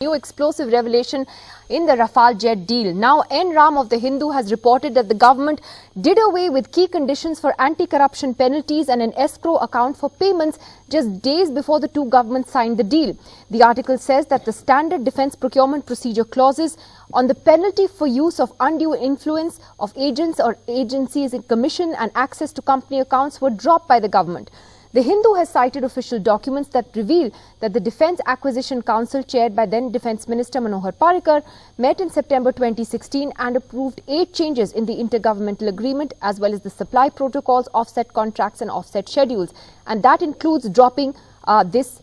New explosive revelation in the Rafale jet deal. Now, N. Ram of The Hindu has reported that the government did away with key conditions for anti-corruption penalties and an escrow account for payments just days before the two governments signed the deal. The article says that the standard defense procurement procedure clauses on the penalty for use of undue influence of agents or agencies in commission and access to company accounts were dropped by the government. The Hindu has cited official documents that reveal that the Defence Acquisition Council, chaired by then Defence Minister Manohar Parrikar, met in September 2016 and approved 8 changes in the intergovernmental agreement as well as the supply protocols, offset contracts and offset schedules. And that includes dropping this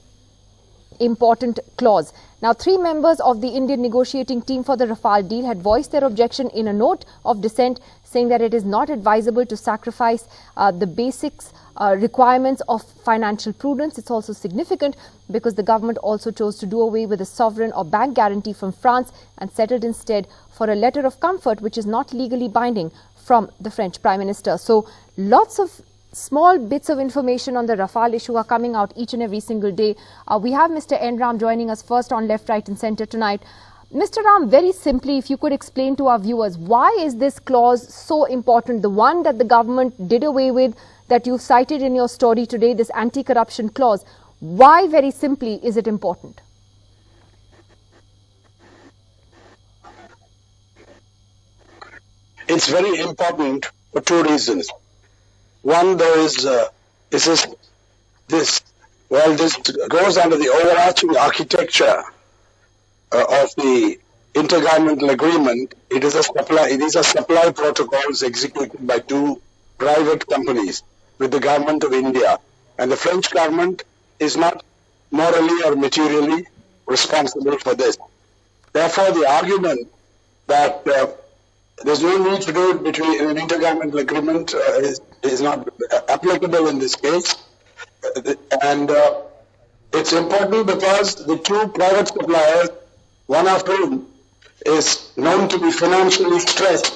important clause. Now, 3 members of the Indian negotiating team for the Rafale deal had voiced their objection in a note of dissent, saying that it is not advisable to sacrifice the basics requirements of financial prudence. It's also significant because the government also chose to do away with a sovereign or bank guarantee from France and settled instead for a letter of comfort which is not legally binding from the French Prime Minister. So lots of small bits of information on the Rafale issue are coming out each and every single day. We have Mr. N. Ram joining us first on Left, Right and Centre tonight. Mr. Ram, very simply, if you could explain to our viewers, why is this clause so important, the one that the government did away with, that you cited in your story today, this anti-corruption clause? Why, very simply, is it important? It's very important for 2 reasons. One, there is this goes under the overarching architecture of the intergovernmental agreement. These are supply protocols executed by 2 private companies with the government of India, and the French government is not morally or materially responsible for this. Therefore, the argument that there's no need to do it between an intergovernmental agreement is not applicable in this case. And it's important because the 2 private suppliers, one of whom is known to be financially stressed,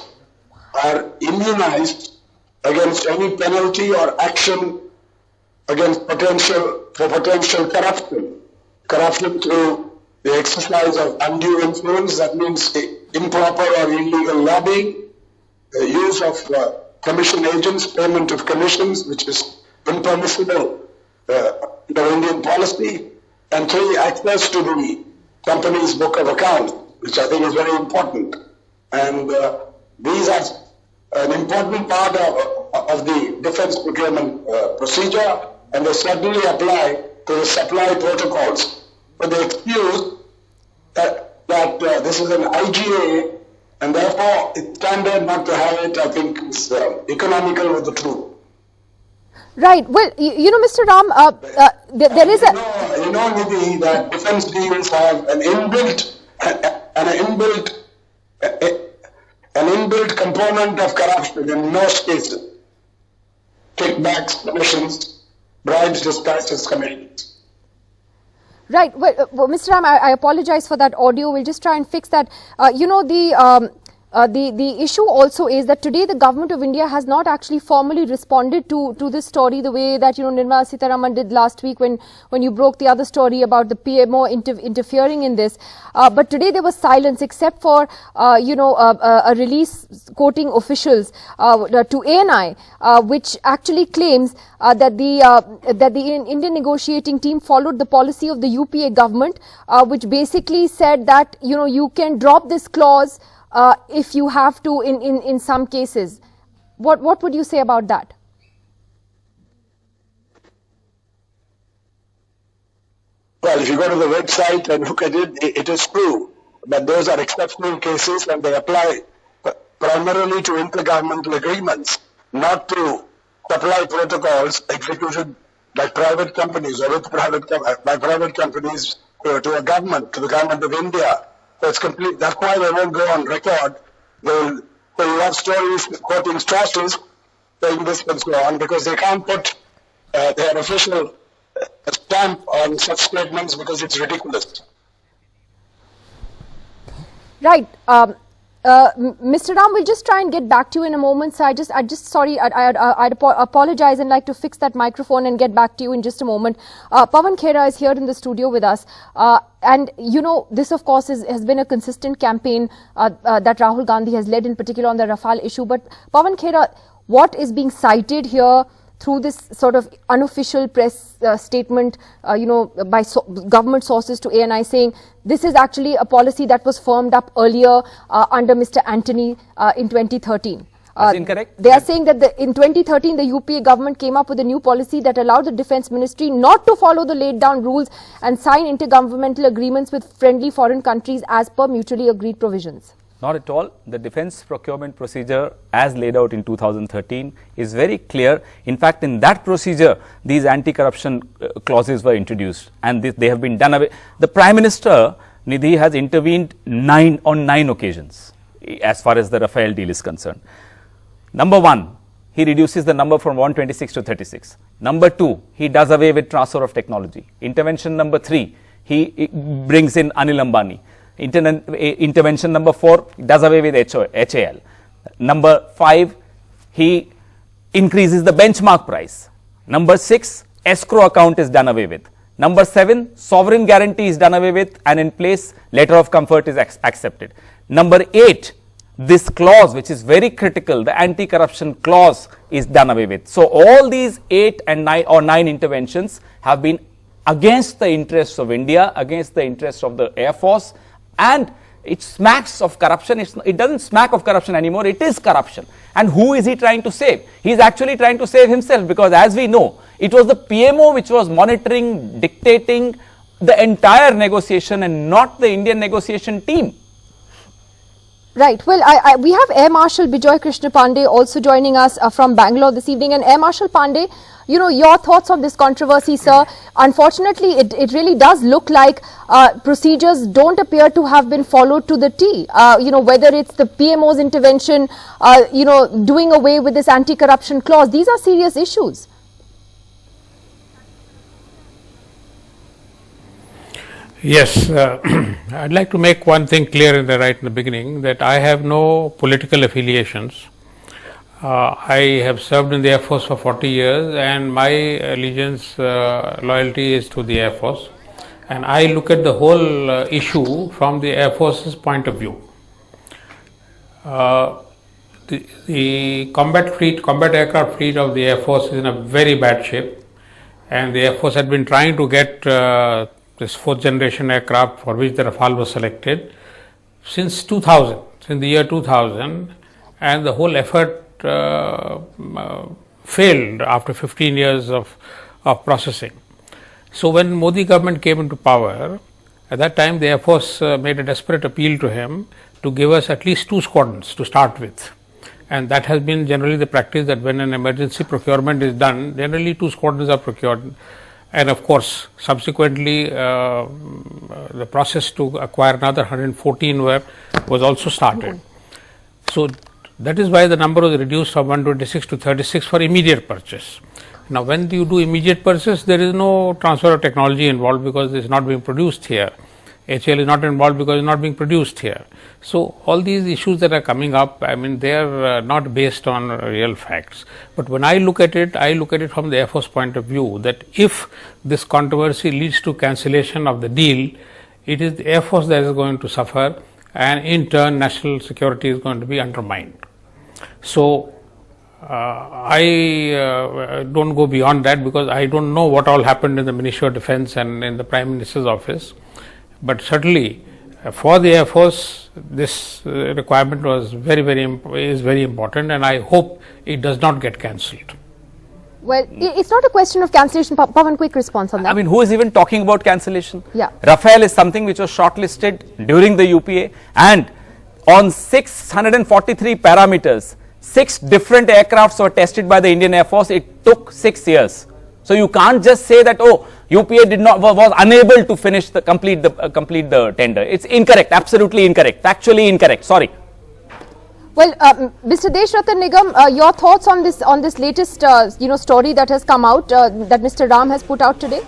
are immunized against any penalty or action against potential corruption through the exercise of undue influence. That means improper or illegal lobbying, the use of commission agents, payment of commissions, which is impermissible under Indian policy, and 3, access to the company's book of accounts, which I think is very important. And these are an important part of the defense procurement procedure, and they certainly apply to the supply protocols. But the excuse that this is an IGA, and therefore it's standard not to have it, I think, is economical with the truth. Right. Well, you know, Mr. Ram, there is a... You know, Nidhi, that defense deals have an inbuilt component of corruption in most cases. Kickbacks, commissions, bribes disguised as commissions. Right. Well, Mr. Ram, I apologize for that audio. We'll just try and fix that. You know, the issue also is that today the government of India has not actually formally responded to this story the way that, you know, Nirmala Sitharaman did last week when you broke the other story about the PMO interfering in this. But today there was silence except for, a release quoting officials to ANI, which actually claims that the Indian negotiating team followed the policy of the UPA government, which basically said that, you know, you can drop this clause if you have to in some cases. What would you say about that? Well, if you go to the website and look at it, it is true. But those are exceptional cases and they apply primarily to intergovernmental agreements, not to supply protocols executed by private companies or by private companies to a government, to the government of India. So it's complete. That's why they won't go on record. They'll have stories quoting sources saying this and so on, because they can't put their official stamp on such statements because it's ridiculous. Right. Mr. Ram, we'll just try and get back to you in a moment. So I'd apologize and like to fix that microphone and get back to you in just a moment. Pawan Khera is here in the studio with us. And, you know, this, of course, has been a consistent campaign that Rahul Gandhi has led, in particular on the Rafale issue. But, Pawan Khera, what is being cited here through this sort of unofficial press statement, by government sources to ANI, saying this is actually a policy that was firmed up earlier under Mr. Antony in 2013. That's incorrect. They are saying that in 2013, the UPA government came up with a new policy that allowed the Defence Ministry not to follow the laid down rules and sign intergovernmental agreements with friendly foreign countries as per mutually agreed provisions. Not at all. The defence procurement procedure as laid out in 2013 is very clear. In fact, in that procedure, these anti-corruption clauses were introduced and they have been done away. The Prime Minister, Nidhi, has intervened on 9 occasions as far as the Rafale deal is concerned. Number 1, he reduces the number from 126 to 36. Number 2, he does away with transfer of technology. Intervention number 3, he brings in Anil Ambani. Intervention number 4, does away with HAL. Number 5, he increases the benchmark price. Number 6, escrow account is done away with. Number 7, sovereign guarantee is done away with, and in place letter of comfort is accepted. Number 8, this clause, which is very critical, the anti-corruption clause, is done away with. So all these 8 and 9 interventions have been against the interests of India, against the interests of the Air Force, and it smacks of corruption. It doesn't smack of corruption anymore, it is corruption. And who is he trying to save? He is actually trying to save himself, because as we know, it was the PMO which was monitoring, dictating the entire negotiation and not the Indian negotiation team. Right. Well, we have Air Marshal Bijoy Krishna Pandey also joining us from Bangalore this evening. And Air Marshal Pandey, you know, your thoughts on this controversy, sir. Unfortunately, it really does look like procedures don't appear to have been followed to the T. Whether it's the PMO's intervention, doing away with this anti-corruption clause, these are serious issues. Yes, I'd like to make one thing clear right in the beginning, that I have no political affiliations. I have served in the Air Force for 40 years and my allegiance, loyalty is to the Air Force. And I look at the whole issue from the Air Force's point of view. The combat aircraft fleet of the Air Force is in a very bad shape, and the Air Force had been trying to get this 4th generation aircraft for which the Rafale was selected since the year 2000, and the whole effort failed after 15 years of processing. So when Modi government came into power, at that time the Air Force made a desperate appeal to him to give us at least 2 squadrons to start with. And that has been generally the practice, that when an emergency procurement is done, generally 2 squadrons are procured. And of course, subsequently, the process to acquire another 114 was also started. So that is why the number was reduced from 126 to 36 for immediate purchase. Now, when you do immediate purchase, there is no transfer of technology involved, because it is not being produced here. HAL is not involved because it is not being produced here. So all these issues that are coming up, I mean, they are not based on real facts. But when I look at it from the Air Force point of view, that if this controversy leads to cancellation of the deal, it is the Air Force that is going to suffer, and in turn national security is going to be undermined. So I don't go beyond that, because I don't know what all happened in the Ministry of Defence and in the Prime Minister's office. But certainly for the Air Force, this requirement is very important, and I hope it does not get cancelled. Well, it's not a question of cancellation. Pawan, quick response on that. I mean, who is even talking about cancellation? Yeah. Rafale is something which was shortlisted during the UPA, and on 643 parameters, 6 different aircrafts were tested by the Indian Air Force. It took 6 years. So you can't just say that, oh, UPA was unable to complete the tender. It's incorrect, absolutely incorrect, factually incorrect. Sorry. Well, Mr. Deshratan Nigam, your thoughts on this latest story that has come out, that Mr. Ram has put out today?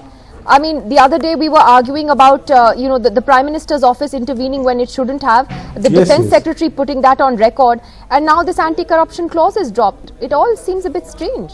I mean, the other day we were arguing about, the Prime Minister's office intervening when it shouldn't have, the Defence Secretary putting that on record, and now this anti-corruption clause is dropped. It all seems a bit strange.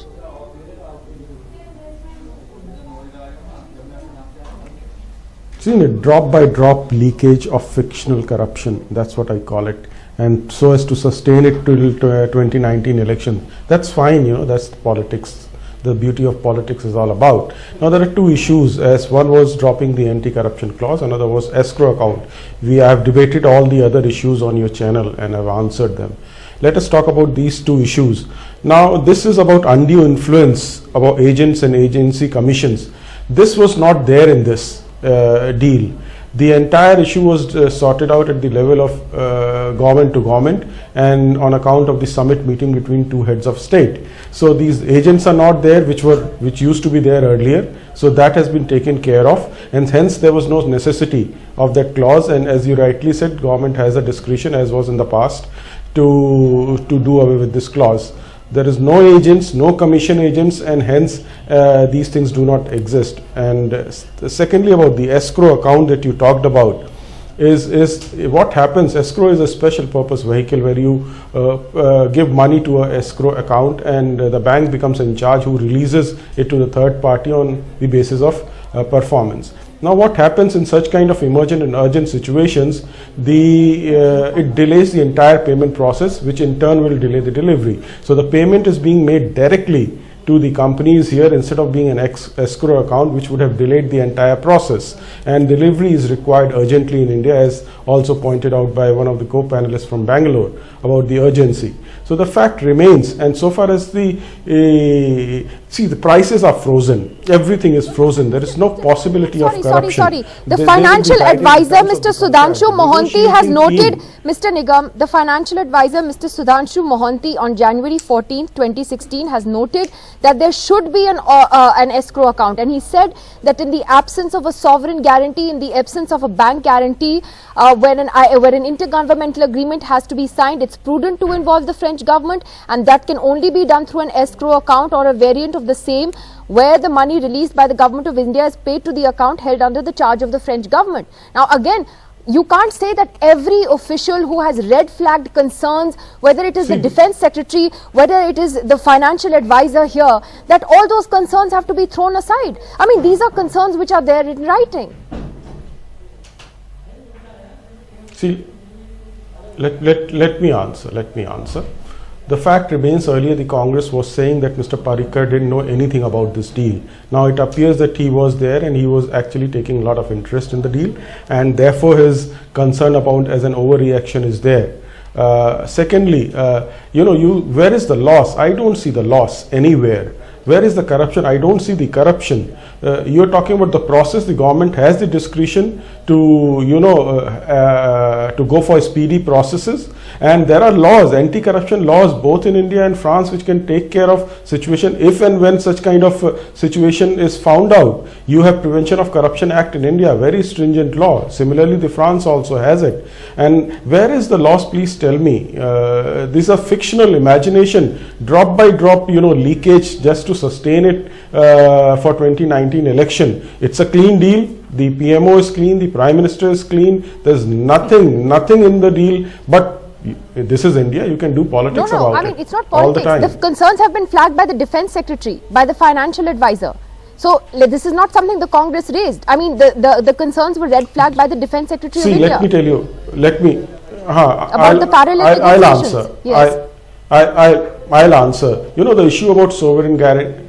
Seen a drop-by-drop leakage of fictional corruption. That's what I call it. And so as to sustain it till 2019 election. That's fine, that's politics. The beauty of politics is all about. Now there are two issues, as one was dropping the anti-corruption clause, another was escrow account. We have debated all the other issues on your channel and have answered them. Let us talk about these two issues. Now this is about undue influence, about agents and agency commissions. This was not there in this deal. The entire issue was sorted out at the level of government to government and on account of the summit meeting between two heads of state. So these agents are not there, which used to be there earlier. So that has been taken care of, and hence there was no necessity of that clause. And as you rightly said, government has a discretion, as was in the past, to do away with this clause. There is no agents, no commission agents, and hence these things do not exist. And secondly, about the escrow account that you talked about, is what happens. Escrow is a special purpose vehicle where you give money to a escrow account, and the bank becomes in charge, who releases it to the third party on the basis of performance. Now what happens in such kind of emergent and urgent situations, it delays the entire payment process, which in turn will delay the delivery. So the payment is being made directly to the companies here instead of being an escrow account, which would have delayed the entire process. And delivery is required urgently in India, as also pointed out by one of the co-panelists from Bangalore about the urgency. So the fact remains, and so far as the prices are frozen, everything is frozen. There is no possibility of corruption. Sorry. The financial advisor, Mr. Sudhanshu Mohanty, has noted, Mr. Nigam, the financial advisor, Mr. Sudhanshu Mohanty, on January 14, 2016, has noted that there should be an escrow account, and he said that in the absence of a sovereign guarantee, in the absence of a bank guarantee, where an intergovernmental agreement has to be signed, it's prudent to involve the French government, and that can only be done through an escrow account or a variant of the same, where the money released by the government of India is paid to the account held under the charge of the French government. Now again, you can't say that every official who has red flagged concerns, whether it is the defense secretary, whether it is the financial advisor here, that all those concerns have to be thrown aside. I mean, these are concerns which are there in writing. See, let me answer. The fact remains, earlier the Congress was saying that Mr. Parrikar didn't know anything about this deal. Now it appears that he was there, and he was actually taking a lot of interest in the deal, and therefore his concern about as an overreaction is there. Secondly, where is the loss? I don't see the loss anywhere. Where is the corruption? I don't see the corruption. You're talking about the process. The government has the discretion to, to go for speedy processes, and there are laws, anti-corruption laws, both in India and France, which can take care of situation if and when such kind of situation is found out. You have Prevention of Corruption Act in India, very stringent law. Similarly, the France also has it. And where is the loss? Please tell me. These are fictional imagination, drop by drop, leakage just to sustain it for 2019 election. It's a clean deal. The PMO is clean, the Prime Minister is clean. There's nothing in the deal, but this is India. You can do politics about it. I mean, it's not politics. The concerns have been flagged by the Defense Secretary, by the financial advisor. So this is not something the Congress raised. I mean, the concerns were red flagged by the Defense Secretary of India. Let me tell you. About the parallel negotiations. I'll answer. Yes. I'll answer. The issue about sovereign guarantee.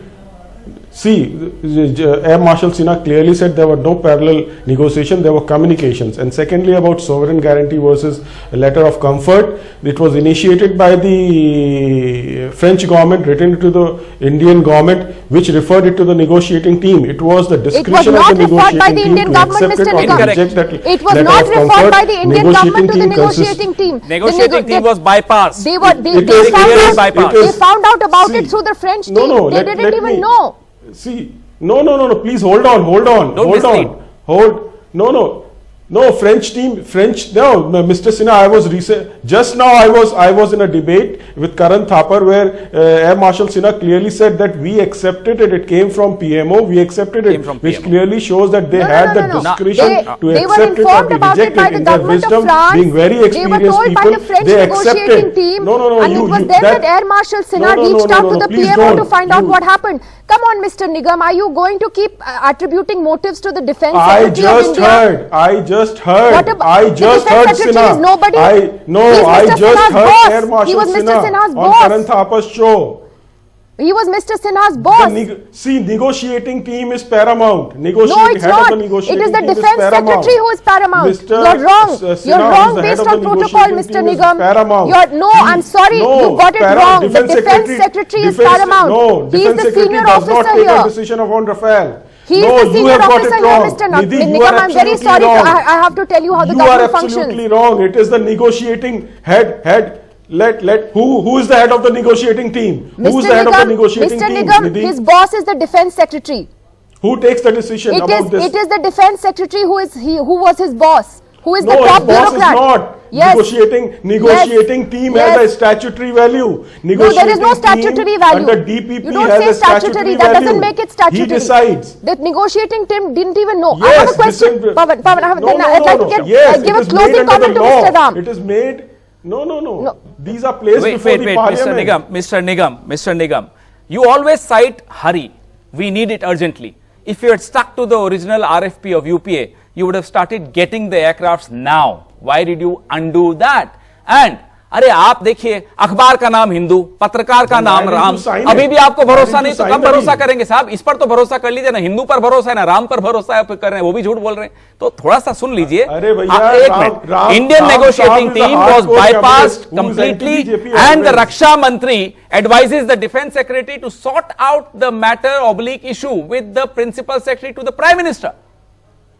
See, Air Marshal Sinha clearly said there were no parallel negotiation, there were communications. And secondly, about sovereign guarantee versus a letter of comfort, it was initiated by the French government, written to the Indian government, which referred it to the negotiating team. It was the discretion of the negotiating team to accept it or to reject that letter of comfort. It was not referred by the Indian government to the negotiating team. Negotiating team was bypassed. They found out about it through the French team. They didn't even know. See, no, please hold on. No, French team, no, Mr. Sinha, just now I was in a debate with Karan Thapar where Air Marshal Sinha clearly said that we accepted it, it came from PMO, we accepted it, which clearly shows that they had the discretion to accept it or to reject it in their wisdom, being very experienced people, they accepted. Team, no, and it was then that Air Marshal Sinha reached out to the PMO to find out what happened. Come on, Mr. Nigam, are you going to keep attributing motives to the Defence Secretary of India? I just heard Sinha. Nobody. I just heard Air Marshal Sinha on Karan Thapar's show. He was Mr. Sinha's boss. See, negotiating team is paramount. Negotiating head of the negotiating team is the Defence Secretary who is paramount. You're wrong. You're wrong based on protocol, Mr. Nigam. No, I'm sorry. You got it wrong. The Defence Secretary is paramount. No, he is the senior officer here. Take a decision on Rafale. He is the senior officer here, Mr. Nigam. I'm very sorry. I have to tell you how the government functions. You are absolutely wrong. It is the negotiating head. Who is the head of the negotiating team? Who is the head of the negotiating team? Mr. Nigam, his boss is the Defence Secretary. Who takes the decision about this? It is the Defence Secretary who was his boss. Who is the top bureaucrat? Is not. Yes. Negotiating team has a statutory value. No, there is no statutory value. Under DPP you don't say statutory. That doesn't make it statutory. He decides. The negotiating team didn't even know. Yes, I have a question. Pawan, I'd like to give a closing comment to Mr. Ram. It is made. No. These are placed before the Parliament. Mr. Nigam. You always cite hurry. We need it urgently. If you had stuck to the original RFP of UPA, you would have started getting the aircrafts now. Why did you undo that? And अरे आप देखिए अखबार का नाम हिंदू, पत्रकार का नाम राम, अभी भी आपको भरोसा नहीं तो कब भरोसा करेंगे साहब? इस पर तो भरोसा कर लीजिए ना, हिंदू पर भरोसा है ना राम पर भरोसा है, कर रहे हैं वो भी झूठ बोल रहे हैं, तो थोड़ा सा सुन लीजिए। एक मिनट, Indian negotiating team was bypassed completely and the raksha mantri advises the defense secretary to sort out the matter / issue with the principal secretary to the prime minister।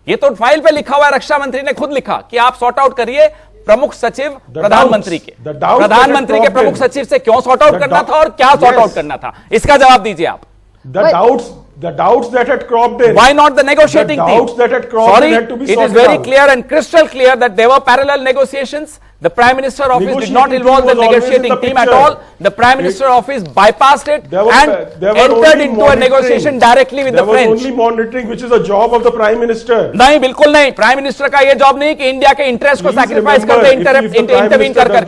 ये तो फाइल पे लिखा हुआ है, रक्षा मंत्री ने खुद लिखा कि आप सॉर्ट आउट करिए प्रमुख सचिव प्रधानमंत्री के प्रमुख सचिव से क्यों सॉर्ट आउट करना था और क्या सॉर्ट आउट करना था, इसका जवाब दीजिए आप। The doubts that had cropped in. Why not the negotiating team? The doubts that had cropped in had to be sorted out. It is very clear and crystal clear that there were parallel negotiations. The Prime Minister office did not involve the negotiating team at all. The Prime Minister office bypassed it and entered into a negotiation directly with the French. There was only monitoring, which is a job of the Prime Minister. नहीं, बिल्कुल नहीं। Prime Minister का ये job नहीं कि India के interest को sacrifice करके इंटरवीन करके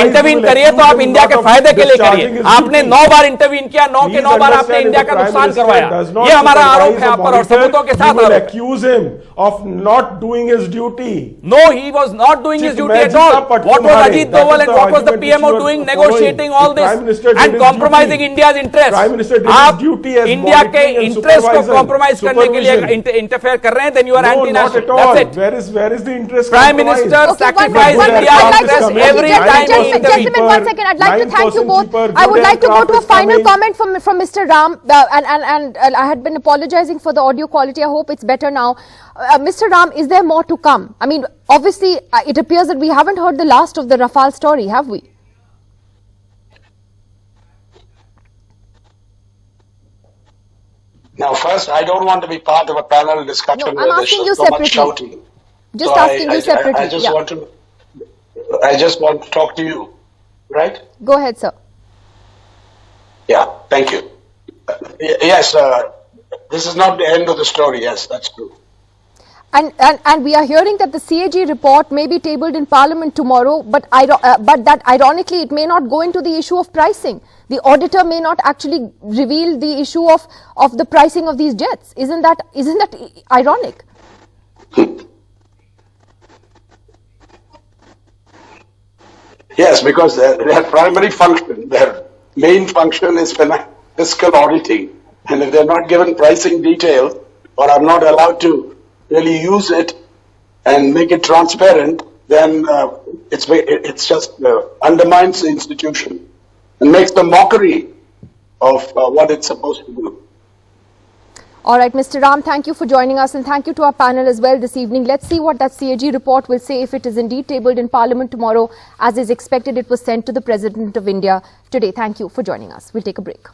इंटरवीन करिए तो आप इंडिया के फायदे के लिए करिए। आपने 9 बार इंटरवीन किया, 9 के 9 बार आपने इंडिया का नुकसान करवाया। ये हमारा आरोप है आप पर और सबूतों के साथ आरोप। Accuse him of not doing his duty. No, he was not doing his duty at all. What was Ajit Doval and what was the PMO doing, negotiating all this and compromising India's interests? आप India के interest को compromise करने के लिए interfere कर रहे हैं, then you are anti-national. That's it. Where is the interest? Prime Minister sacrificed India's interest every time he intervened. Gentlemen, 1 second. I'd like to thank you both. I would like to go to a final comment from Mr. Ram, and I had been apologizing for the audio quality. I hope it's better now. Mr. Ram, is there more to come? I mean, obviously, it appears that we haven't heard the last of the Rafale story, have we? Now, first, I don't want to be part of a panel discussion. No, I'm asking you separately. Just asking you separately. I just want to talk to you, right? Go ahead, sir. Yeah, thank you. Yes, this is not the end of the story. Yes, that's true. And we are hearing that the CAG report may be tabled in Parliament tomorrow, but that ironically it may not go into the issue of pricing. The auditor may not actually reveal the issue of the pricing of these jets. Isn't that ironic? Yes, because their primary function, their main function is fiscal auditing, and if they're not given pricing details or are not allowed to really use it and make it transparent, then it's just undermines the institution and makes the mockery of what it's supposed to do. All right, Mr. Ram, thank you for joining us, and thank you to our panel as well this evening. Let's see what that CAG report will say if it is indeed tabled in Parliament tomorrow. As is expected, it was sent to the President of India today. Thank you for joining us. We'll take a break.